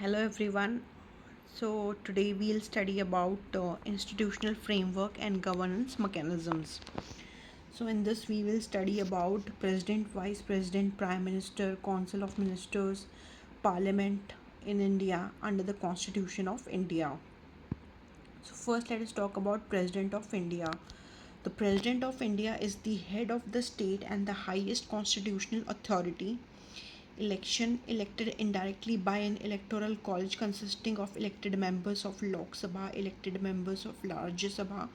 Hello everyone. So today we'll study about institutional framework and governance mechanisms. So in this we will study about president, vice president, prime minister, council of ministers, parliament in India under the constitution of India. So first let us talk about president of India. The president of India is the head of the state and the highest constitutional authority. Election elected indirectly by an electoral college consisting of elected members of Lok Sabha, elected members of Rajya Sabha,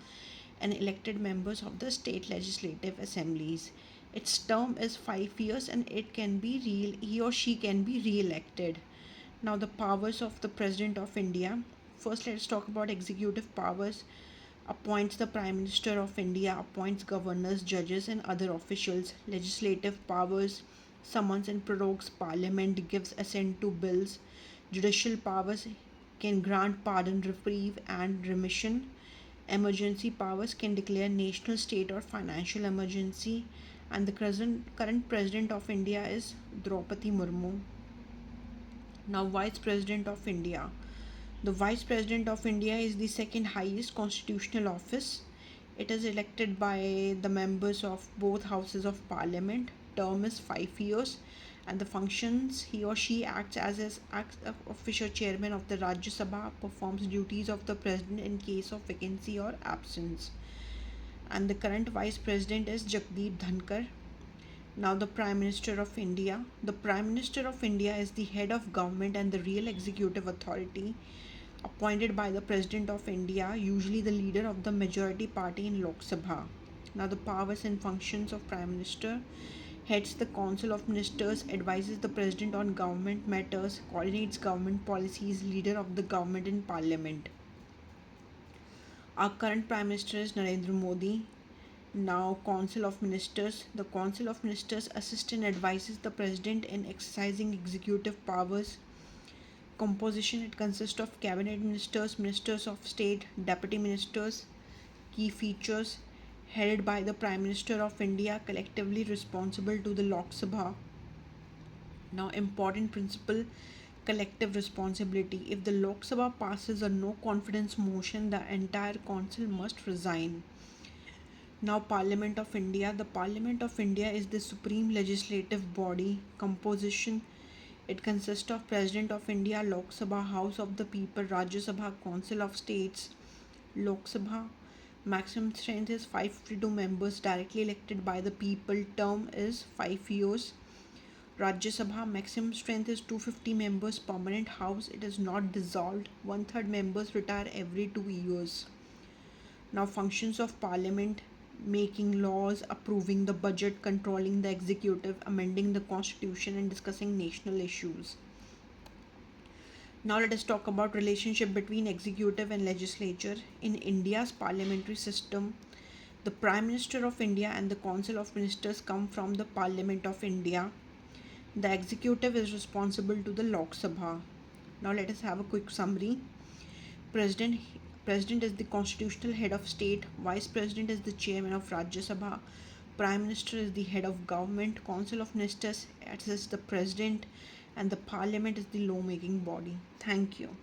and elected members of the state legislative assemblies. Its term is 5 years and he or she can be re-elected. Now the powers of the President of India. First let's talk about executive powers. Appoints the Prime Minister of India, appoints governors, judges, and other officials. Legislative powers, summons and prorogues Parliament, gives assent to bills. Judicial powers can grant pardon, reprieve, and remission. Emergency powers can declare national, state, or financial emergency. And the current President of India is Draupadi Murmu. Now, Vice President of India. The Vice President of India is the second highest constitutional office. It is elected by the members of both houses of parliament. Term is 5 years, and the functions he or she acts as official chairman of the Rajya Sabha, performs duties of the president in case of vacancy or absence. And the current vice president is Jagdeep Dhankar. Now, the Prime Minister of India. The Prime Minister of India is the head of government and the real executive authority, appointed by the President of India, usually the leader of the majority party in Lok Sabha. Now, the powers and functions of Prime Minister: heads the Council of Ministers, advises the President on government matters, coordinates government policies, leader of the government in Parliament. Our current Prime Minister is Narendra Modi. Now, Council of Ministers. The Council of Ministers assists and advises the President in exercising executive powers. Composition: it consists of cabinet ministers, ministers of state, deputy ministers. Key features: headed by the Prime Minister of India, collectively responsible to the Lok Sabha. Now, important principle: collective responsibility. If the Lok Sabha passes a no confidence motion, the entire council must resign. Now, Parliament of India. The Parliament of India is the supreme legislative body. Composition: it consists of President of India, Lok Sabha, House of the People, Rajya Sabha, Council of States. Lok Sabha maximum strength is 552 members directly elected by the people. Term is 5 years. Rajya Sabha maximum strength is 250 members. Permanent house. It is not dissolved. 1/3 members retire every 2 years. Now, functions of Parliament: making laws, approving the budget, controlling the executive, amending the constitution, and discussing national issues. Now let us talk about relationship between executive and legislature. In India's parliamentary system, the Prime Minister of India and the Council of Ministers come from the Parliament of India. The executive is responsible to the Lok Sabha. Now let us have a quick summary. President President is the constitutional head of state. Vice President is the chairman of Rajya Sabha. Prime Minister is the head of government. Council of Ministers assists the President, and the Parliament is the law-making body. Thank you.